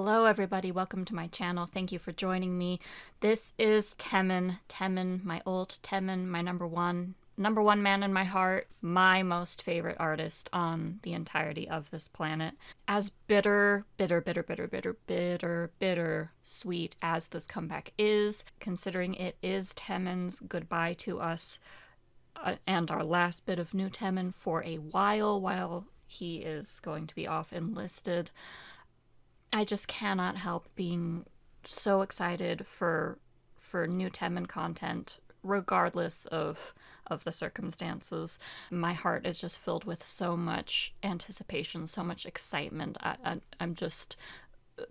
Hello everybody, welcome to my channel. Thank you for joining me. This is Taemin. Taemin, my old Taemin, my number one man in my heart, my most favorite artist on the entirety of this planet. As bitter sweet as this comeback is, considering it is Taemin's goodbye to us and our last bit of new Taemin for a while he is going to be off enlisted. I just cannot help being so excited for new Taemin content, regardless of the circumstances. My heart is just filled with so much anticipation, so much excitement. I'm just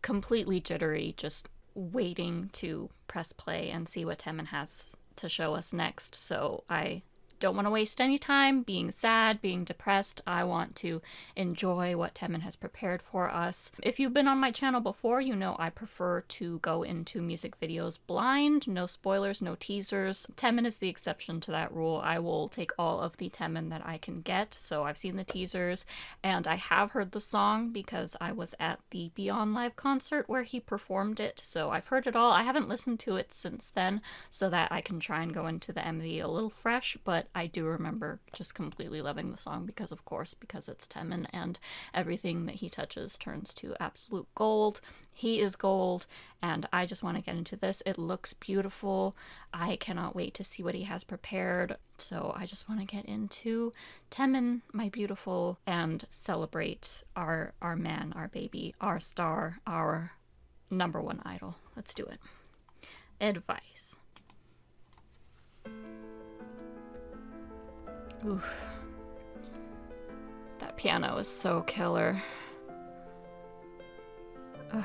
completely jittery, just waiting to press play and see what Taemin has to show us next. So I don't want to waste any time being sad, being depressed. I want to enjoy what Taemin has prepared for us. If you've been on my channel before, you know I prefer to go into music videos blind, no spoilers, no teasers. Taemin is the exception to that rule. I will take all of the Taemin that I can get. So I've seen the teasers and I have heard the song because I was at the Beyond Live concert where he performed it. So I've heard it all. I haven't listened to it since then so that I can try and go into the MV a little fresh, but I do remember just completely loving the song because it's Taemin and everything that he touches turns to absolute gold. He is gold and I just want to get into this. It looks beautiful. I cannot wait to see what he has prepared. So I just want to get into Taemin, my beautiful, and celebrate our man, our baby, our star, our number one idol. Let's do it. Advice. Oof. That piano is so killer. Ugh.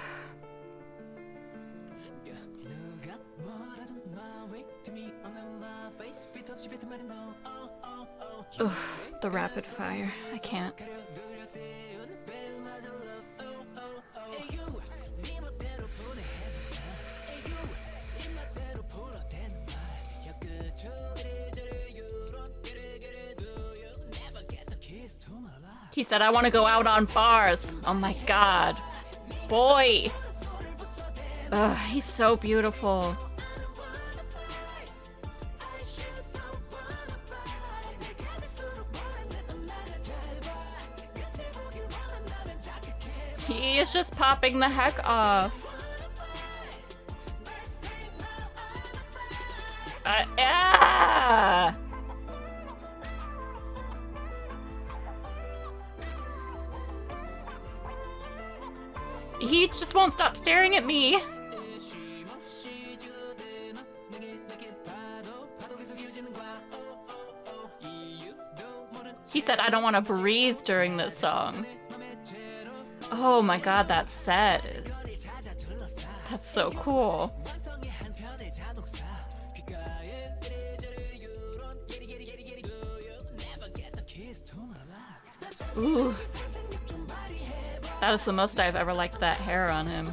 Ugh, the rapid fire. I can't. He said, I want to go out on bars. Oh my god. Boy. Ugh, he's so beautiful. He is just popping the heck off. Yeah! He just won't stop staring at me. He said, I don't want to breathe during this song. Oh my god, that set. That's so cool. Ooh. That is the most I've ever liked that hair on him.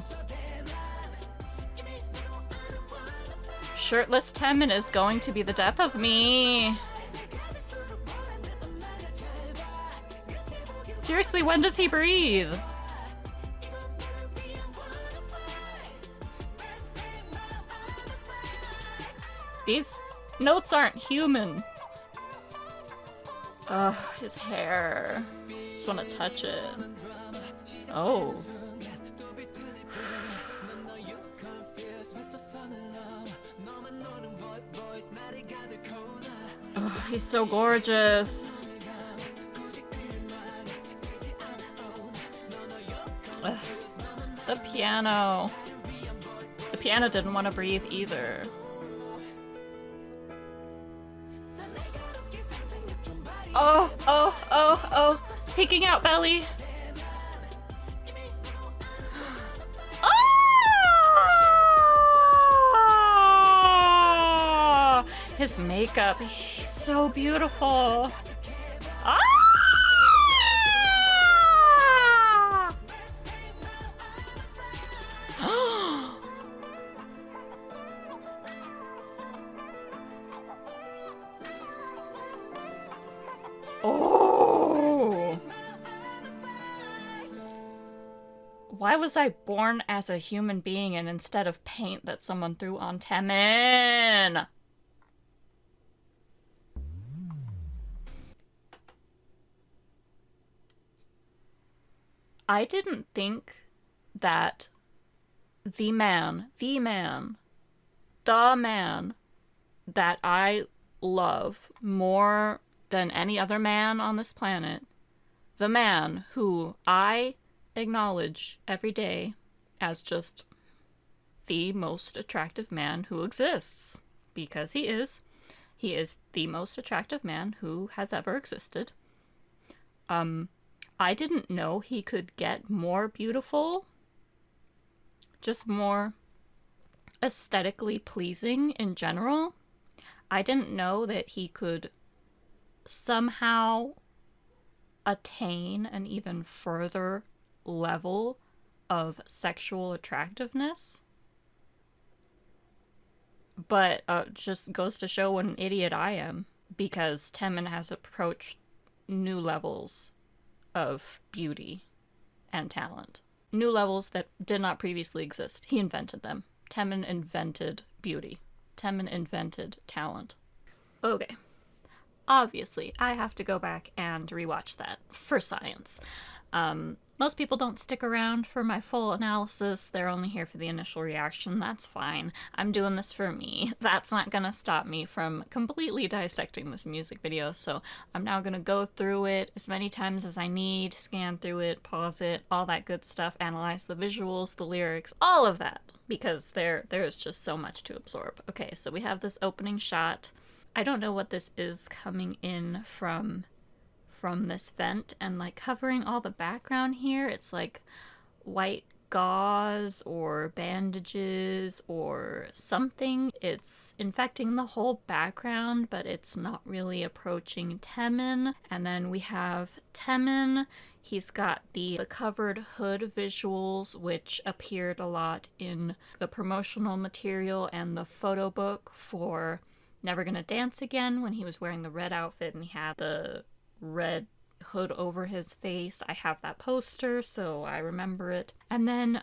Shirtless Taemin is going to be the death of me. Seriously, when does he breathe? These notes aren't human. Ugh, his hair. Just want to touch it. Oh. Oh, he's so gorgeous. Ugh. The piano. The piano didn't want to breathe either. Oh. Peeking out belly. Oh! His makeup, he's so beautiful. Ah! Oh! Why was I born as a human being and instead of paint that someone threw on Taemin? I didn't think that the man that I love more than any other man on this planet, the man who I acknowledge every day as just the most attractive man who exists, because he is the most attractive man who has ever existed. I didn't know he could get more beautiful, just more aesthetically pleasing in general. I didn't know that he could somehow attain an even further level of sexual attractiveness. But just goes to show what an idiot I am, because Taemin has approached new levels of beauty and talent. New levels that did not previously exist. He invented them. Taemin invented beauty. Taemin invented talent. Okay. Obviously, I have to go back and rewatch that for science. Most people don't stick around for my full analysis. They're only here for the initial reaction. That's fine. I'm doing this for me. That's not gonna stop me from completely dissecting this music video, so I'm now gonna go through it as many times as I need, scan through it, pause it, all that good stuff, analyze the visuals, the lyrics, all of that, because there is just so much to absorb. Okay, so we have this opening shot. I don't know what this is coming in from this vent, and like covering all the background here, it's like white gauze or bandages or something. It's infecting the whole background, but it's not really approaching Taemin. And then we have Taemin. He's got the covered hood visuals, which appeared a lot in the promotional material and the photo book for Never Gonna Dance Again, when he was wearing the red outfit and he had the red hood over his face. I have that poster, so I remember it. And then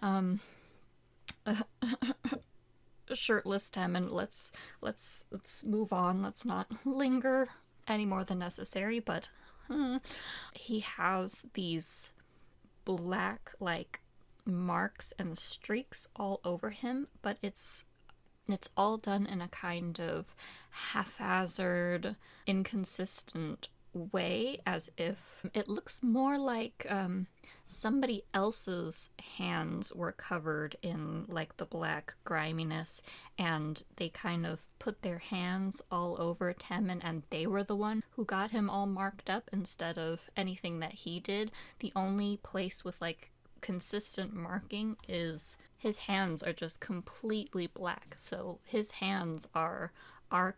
shirtless Taemin. Let's move on. Let's not linger any more than necessary, but he has these black like marks and streaks all over him, but it's all done in a kind of haphazard, inconsistent way, as if it looks more like somebody else's hands were covered in like the black griminess, and they kind of put their hands all over Taemin and they were the one who got him all marked up instead of anything that he did. The only place with like consistent marking is his hands are just completely black, so his hands are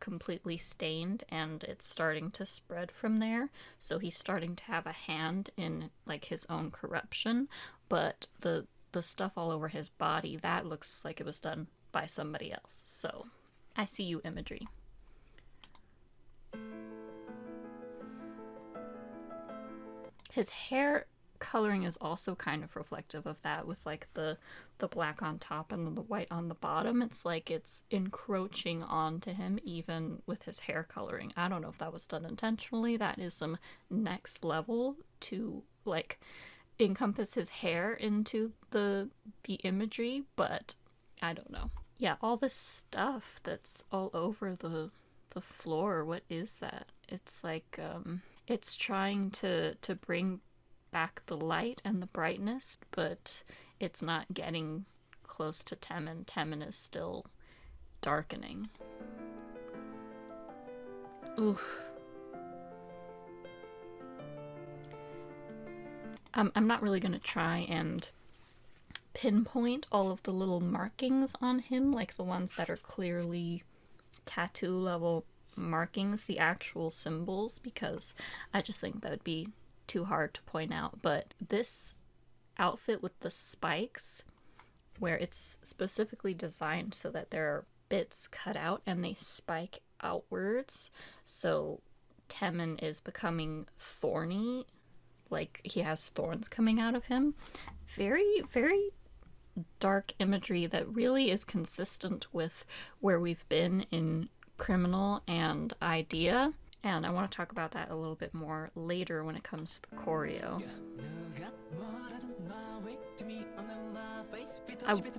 completely stained and it's starting to spread from there. So he's starting to have a hand in like his own corruption, but the stuff all over his body, that looks like it was done by somebody else. So I see you, imagery. His hair coloring is also kind of reflective of that, with like the black on top and then the white on the bottom. It's like it's encroaching onto him even with his hair coloring. I don't know if that was done intentionally. That is some next level to like encompass his hair into the imagery, but I don't know. Yeah, all this stuff that's all over the floor, what is that? It's like it's trying to bring back the light and the brightness, but it's not getting close to Taemin. Taemin is still darkening. Oof. I'm not really gonna try and pinpoint all of the little markings on him, like the ones that are clearly tattoo level markings, the actual symbols, because I just think that would be too hard to point out. But this outfit with the spikes, where it's specifically designed so that there are bits cut out and they spike outwards, so Taemin is becoming thorny, like he has thorns coming out of him. Very, very dark imagery that really is consistent with where we've been in Criminal and Idea. And I want to talk about that a little bit more later when it comes to the choreo.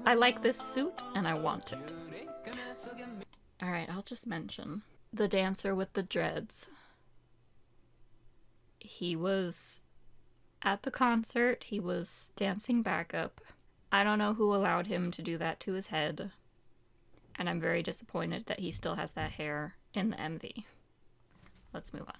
I like this suit and I want it. Alright, I'll just mention the dancer with the dreads. He was at the concert, he was dancing backup. I don't know who allowed him to do that to his head. And I'm very disappointed that he still has that hair in the MV. Let's move on.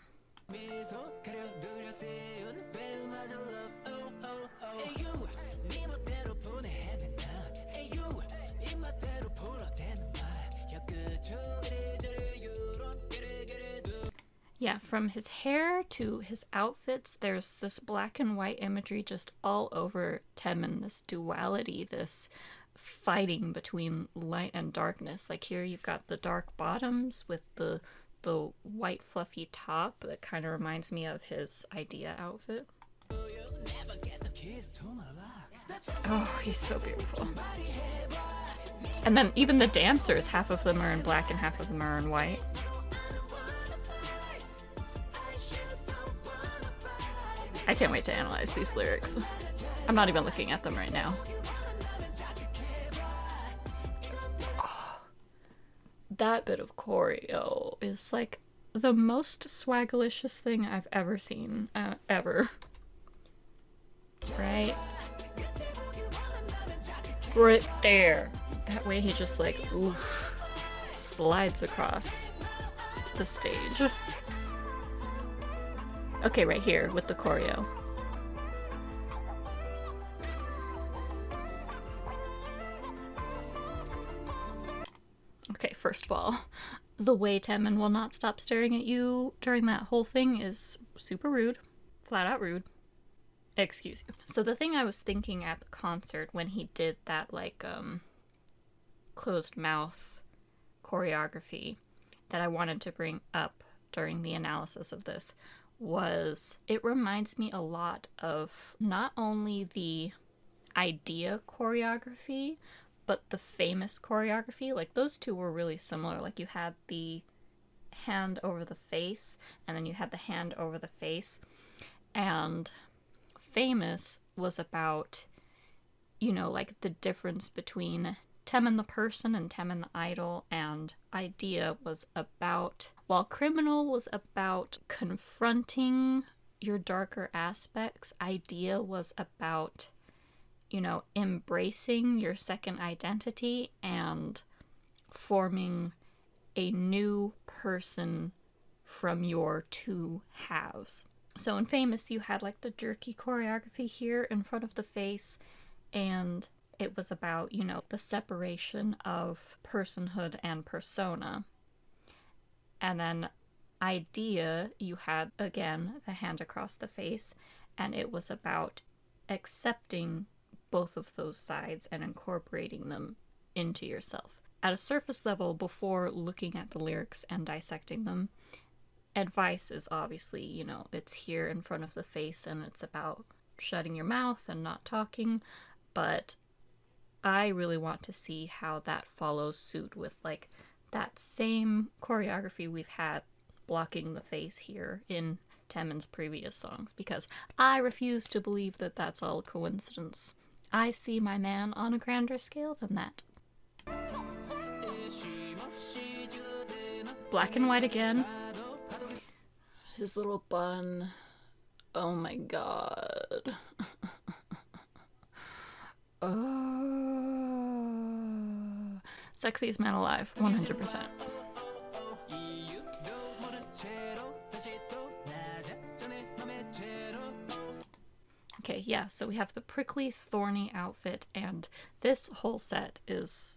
Yeah, from his hair to his outfits, there's this black and white imagery just all over Taemin, this duality, this fighting between light and darkness. Like here you've got the dark bottoms with the white fluffy top that kind of reminds me of his Idea outfit. Oh, he's so beautiful. And then even the dancers, half of them are in black and half of them are in white. I can't wait to analyze these lyrics. I'm not even looking at them right now. Oh, that bit of choreo is like the most swagalicious thing I've ever seen, ever. Right? Right there. That way he just like, oof, slides across the stage. Okay, right here with the choreo. Okay, first of all, the way Taemin will not stop staring at you during that whole thing is super rude. Flat out rude. Excuse you. So the thing I was thinking at the concert when he did that, like, closed mouth choreography that I wanted to bring up during the analysis of this was it reminds me a lot of not only the Idea choreography, but the Famous choreography. Like those two were really similar. Like you had the hand over the face and then you had the hand over the face. And Famous was about, you know, like the difference between Taemin the person and Taemin the idol, and Idea was about, while Criminal was about confronting your darker aspects, Idea was about, you know, embracing your second identity and forming a new person from your two halves. So in Famous, you had like the jerky choreography here in front of the face, and it was about, you know, the separation of personhood and persona. And then Idea, you had, again, the hand across the face, and it was about accepting both of those sides and incorporating them into yourself. At a surface level, before looking at the lyrics and dissecting them, advice is obviously, you know, it's here in front of the face and it's about shutting your mouth and not talking, but I really want to see how that follows suit with like that same choreography we've had blocking the face here in Taemin's previous songs, because I refuse to believe that that's all coincidence. I see my man on a grander scale than that. Black and white again. His little bun. Oh my god. Oh. Sexiest man alive, 100%. Okay, yeah, so we have the prickly, thorny outfit, and this whole set is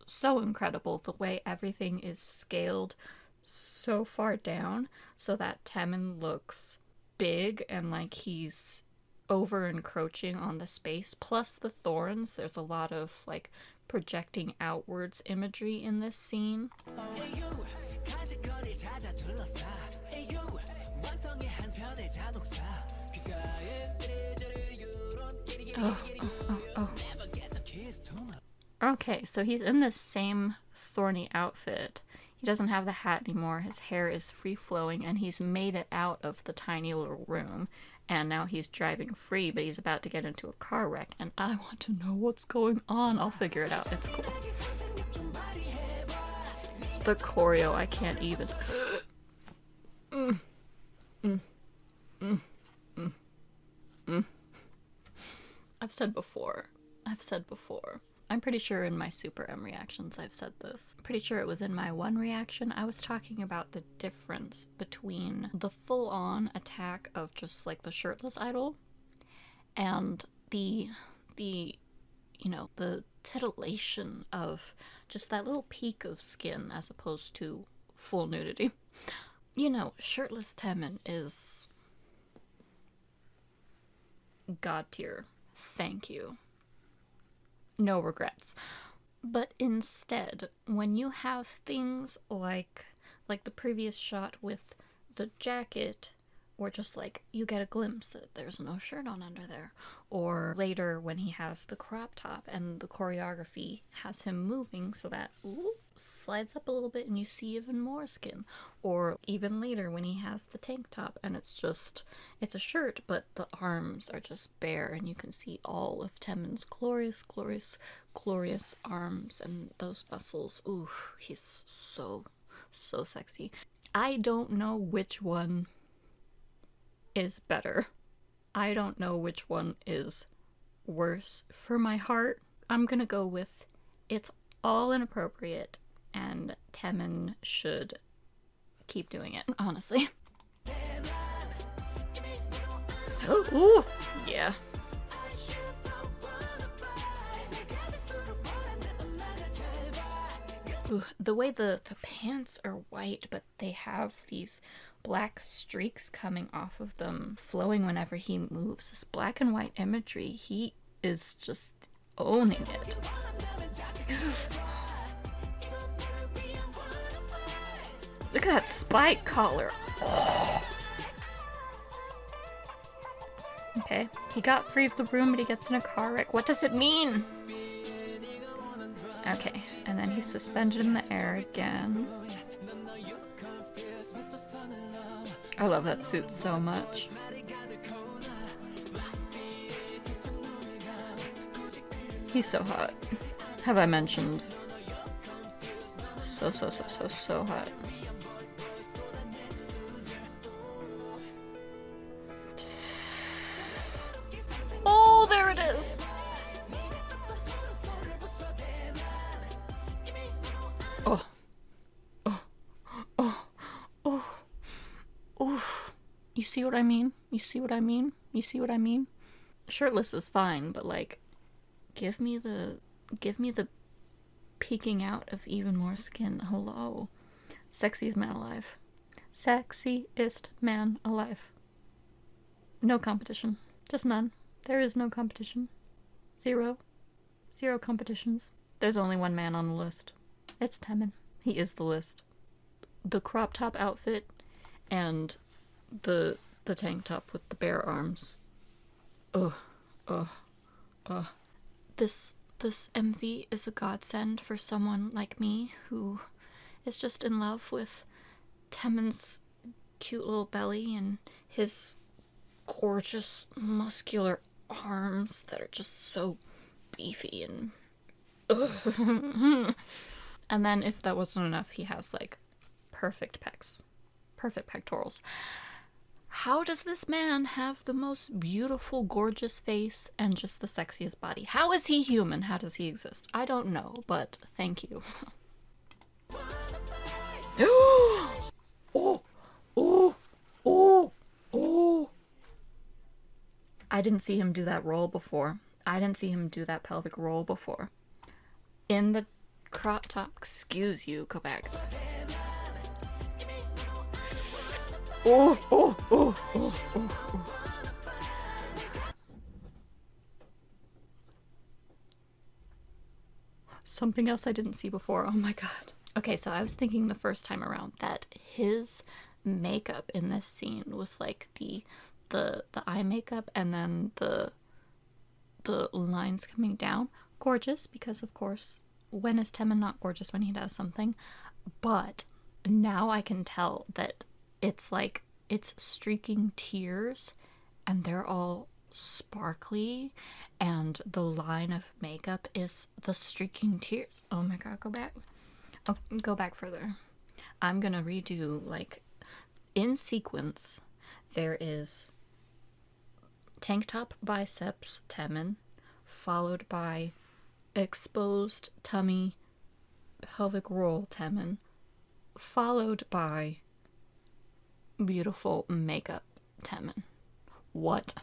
so incredible. The way everything is scaled so far down so that Taemin looks big and like he's over encroaching on the space, plus the thorns. There's a lot of like projecting outwards imagery in this scene. Oh. Okay, so he's in this same thorny outfit. He doesn't have the hat anymore. His hair is free-flowing, and he's made it out of the tiny little room. And now he's driving free, but he's about to get into a car wreck. And I want to know what's going on. I'll figure it out. It's cool. The choreo, I can't even. I've said before. I'm pretty sure in my Super M reactions I've said this. I'm pretty sure it was in my one reaction. I was talking about the difference between the full-on attack of just like the shirtless idol and the you know, the titillation of just that little peak of skin as opposed to full nudity. You know, shirtless Taemin is god tier. Thank you. No regrets. But instead, when you have things like the previous shot with the jacket, or just like you get a glimpse that there's no shirt on under there, or later when he has the crop top and the choreography has him moving so that slides up a little bit and you see even more skin, or even later when he has the tank top and it's a shirt but the arms are just bare and you can see all of Taemin's glorious arms and those muscles. Ooh, he's so sexy. I don't know which one is better. I don't know which one is worse for my heart. I'm gonna go with it's all inappropriate and Taemin should keep doing it, honestly. Ooh, yeah. Ooh, the way the pants are white, but they have these black streaks coming off of them, flowing whenever he moves. This black and white imagery, he is just owning it. Look at that spike collar. Okay, he got free of the room, but he gets in a car wreck. What does it mean? Okay, and then he's suspended in the air again. I love that suit so much. He's so hot. Have I mentioned? So hot. Oh, there it is! Oh. You see what I mean? You see what I mean? You see what I mean? Shirtless is fine, but like, give me the peeking out of even more skin. Hello. Sexiest man alive. Sexiest man alive. No competition. Just none. There is no competition. Zero competitions. There's only one man on the list. It's Taemin. He is the list. The crop top outfit and the tank top with the bare arms. This MV is a godsend for someone like me who is just in love with Taemin's cute little belly and his gorgeous muscular arms that are just so beefy and and then if that wasn't enough, he has like perfect pecs, perfect pectorals. How does this man have the most beautiful, gorgeous face and just the sexiest body? How is he human? How does he exist? I don't know, but thank you. I didn't see him do that roll before. I didn't see him do that pelvic roll before. In the crop top, excuse you, go back. Something else I didn't see before. Oh my god. Okay, so I was thinking the first time around that his makeup in this scene with like the eye makeup and then the lines coming down gorgeous, because of course, when is Taemin not gorgeous when he does something? But now I can tell that it's like, it's streaking tears, and they're all sparkly, and the line of makeup is the streaking tears. Oh my god, go back. Oh, go back further. I'm gonna redo, like, in sequence, there is tank top biceps Taemin, followed by exposed tummy pelvic roll Taemin, followed by beautiful makeup Taemin. What?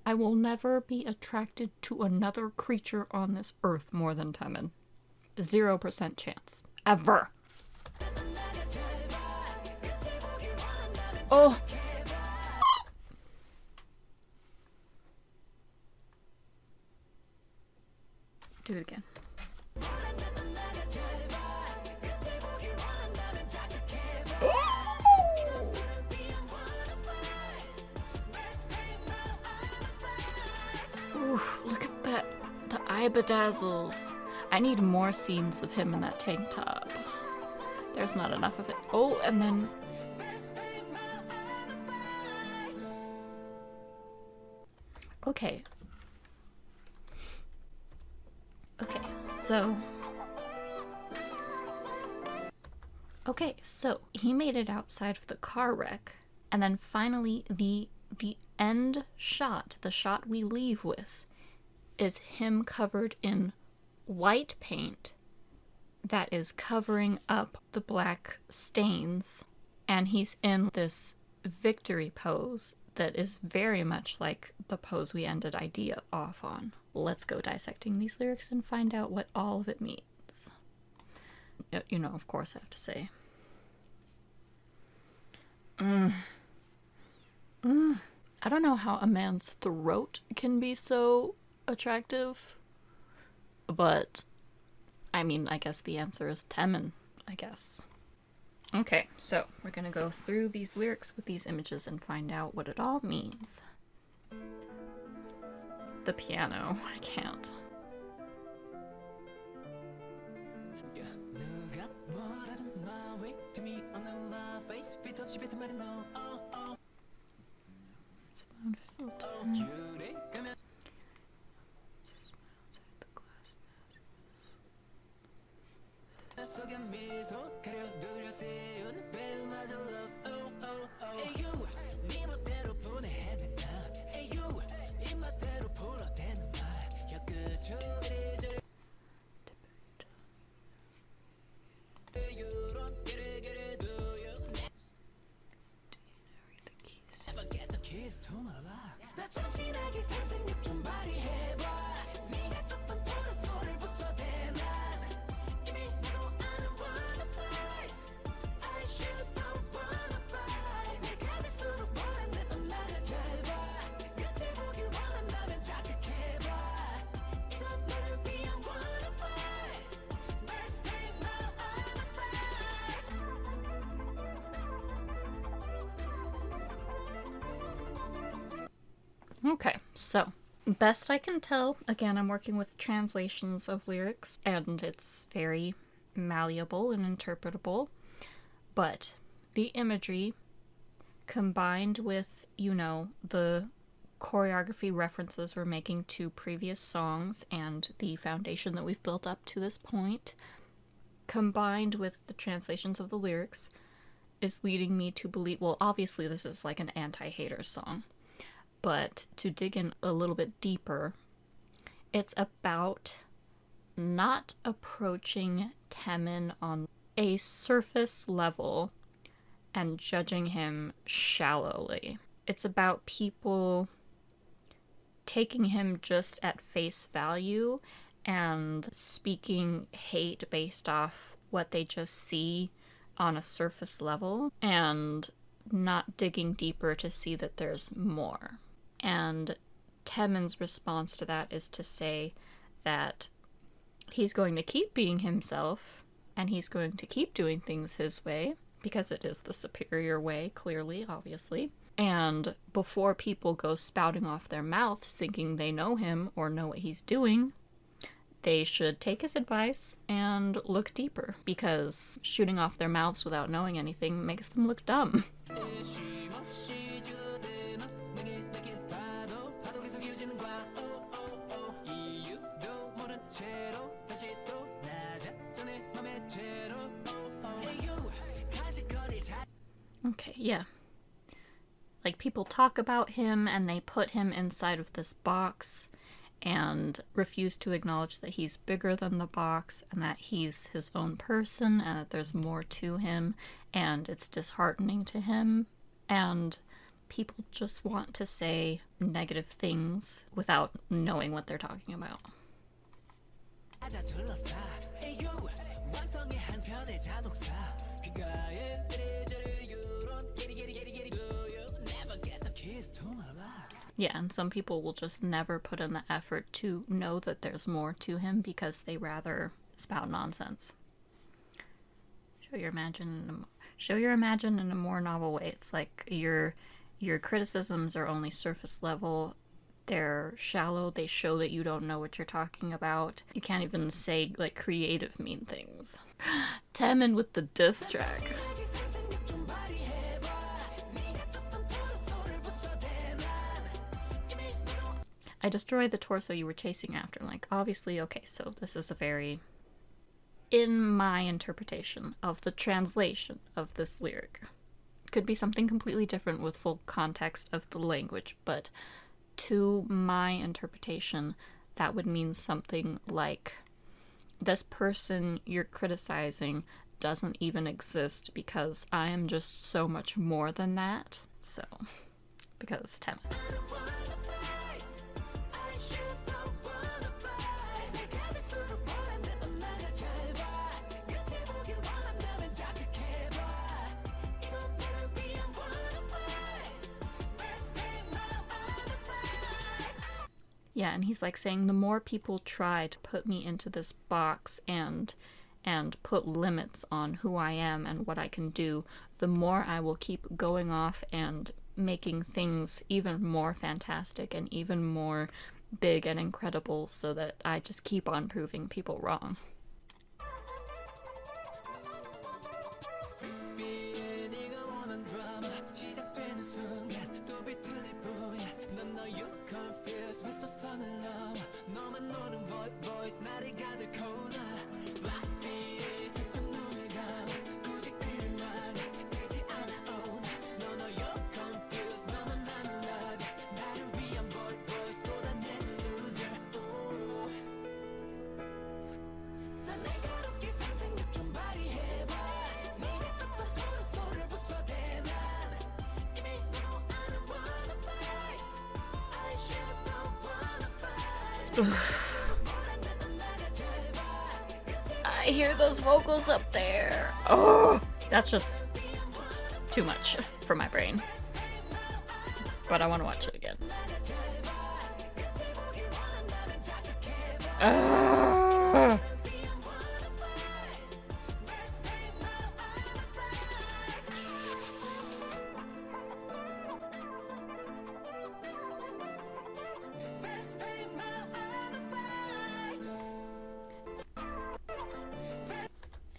I will never be attracted to another creature on this earth more than Taemin. 0% chance. Ever. Oh! Do it again. Oof, look at that. The eye bedazzles. I need more scenes of him in that tank top. There's not enough of it. Oh, and then... Okay. Okay, so... Okay, so he made it outside of the car wreck, and then finally the end shot, the shot we leave with, is him covered in white paint that is covering up the black stains, and he's in this victory pose that is very much like the pose we ended Idea off on. Let's go dissecting these lyrics and find out what all of it means. You know, of course I have to say. I don't know how a man's throat can be so attractive, but I mean, I guess the answer is Taemin, I guess. Okay, so we're gonna go through these lyrics with these images and find out what it all means. The piano, I can't. Okay, so best I can tell, again, I'm working with translations of lyrics, and it's very malleable and interpretable, but the imagery combined with, you know, the choreography references we're making to previous songs and the foundation that we've built up to this point, combined with the translations of the lyrics, is leading me to believe, well, obviously this is like an anti-haters song, but to dig in a little bit deeper, it's about not approaching Taemin on a surface level and judging him shallowly. It's about people taking him just at face value and speaking hate based off what they just see on a surface level and not digging deeper to see that there's more. And Taemin's response to that is to say that he's going to keep being himself, and he's going to keep doing things his way, because it is the superior way, clearly, obviously. And before people go spouting off their mouths thinking they know him or know what he's doing, they should take his advice and look deeper, because shooting off their mouths without knowing anything makes them look dumb. Okay, yeah. Like, people talk about him and they put him inside of this box and refuse to acknowledge that he's bigger than the box and that he's his own person and that there's more to him, and it's disheartening to him. And people just want to say negative things without knowing what they're talking about. Yeah, and some people will just never put in the effort to know that there's more to him because they rather spout nonsense. Show your imagine in a more novel way. It's like your criticisms are only surface level. They're shallow. They show that you don't know what you're talking about. You can't even say, like, creative mean things. Taemin with the diss track. I destroyed the torso you were chasing after. Like, obviously, okay, so this is a very... in my interpretation of the translation of this lyric. Could be something completely different with full context of the language, but to my interpretation, that would mean something like, this person you're criticizing doesn't even exist because I am just so much more than that. So, because Taemin. Yeah, and he's like saying, the more people try to put me into this box and put limits on who I am and what I can do, the more I will keep going off and making things even more fantastic and even more big and incredible, so that I just keep on proving people wrong. I hear those vocals up there. Oh, that's just too much for my brain. But I want to watch it again.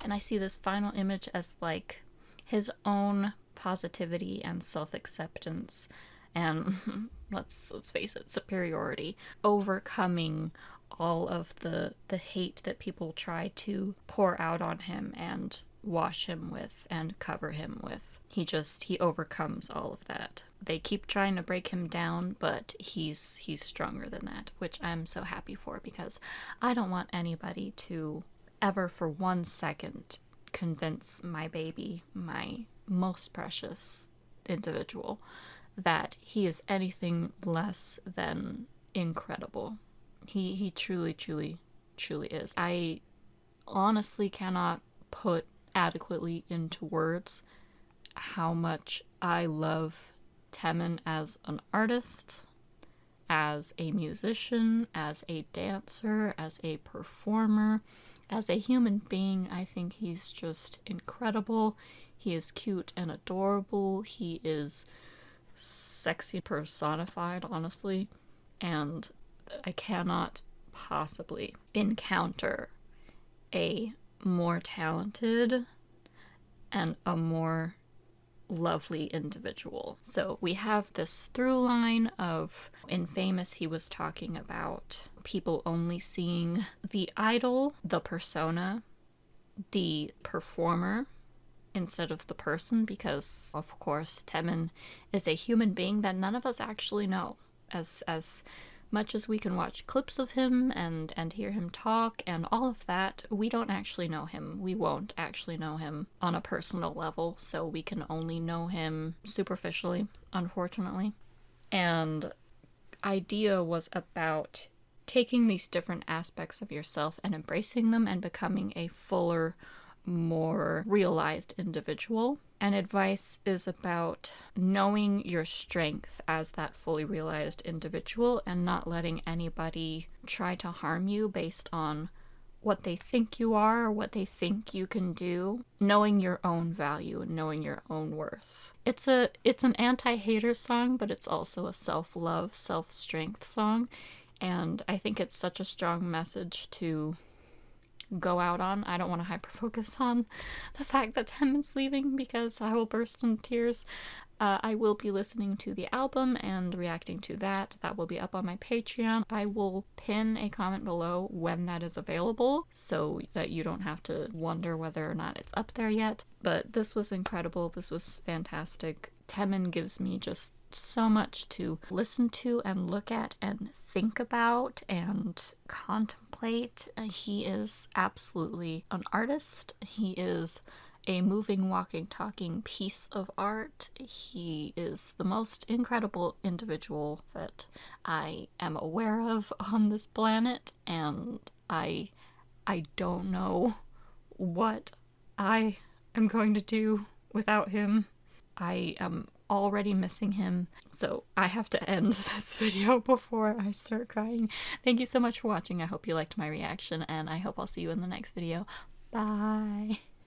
And I see this final image as like his own positivity and self-acceptance and let's face it, superiority, overcoming all of the hate that people try to pour out on him and wash him with and cover him with. He overcomes all of that. They keep trying to break him down, but he's stronger than that, which I'm so happy for, because I don't want anybody to ever for 1 second convince my baby, my most precious individual, that he is anything less than incredible. He truly, truly, truly is. I honestly cannot put adequately into words how much I love Taemin as an artist, as a musician, as a dancer, as a performer, as a human being. I think he's just incredible. He is cute and adorable. He is sexy personified, honestly. And I cannot possibly encounter a more talented and a more lovely individual. So we have this through line of, in Famous, he was talking about people only seeing the idol, the persona, the performer, instead of the person, because of course Taemin is a human being that none of us actually know. As much as we can watch clips of him and hear him talk and all of that, we don't actually know him. We won't actually know him on a personal level, so we can only know him superficially, unfortunately. And idea was about taking these different aspects of yourself and embracing them and becoming a fuller, more realized individual. And advice is about knowing your strength as that fully realized individual and not letting anybody try to harm you based on what they think you are or what they think you can do. Knowing your own value and knowing your own worth. It's an anti-hater song, but it's also a self-love, self-strength song. And I think it's such a strong message to go out on. I don't want to hyper-focus on the fact that Taemin's leaving because I will burst into tears. I will be listening to the album and reacting to that. That will be up on my Patreon. I will pin a comment below when that is available so that you don't have to wonder whether or not it's up there yet. But this was incredible. This was fantastic. Taemin gives me just so much to listen to and look at and think about and contemplate. He is absolutely an artist. He is a moving, walking, talking piece of art. He is the most incredible individual that I am aware of on this planet, and I don't know what I am going to do without him. I am already missing him, so I have to end this video before I start crying. Thank you so much for watching. I hope you liked my reaction, and I hope I'll see you in the next video. Bye!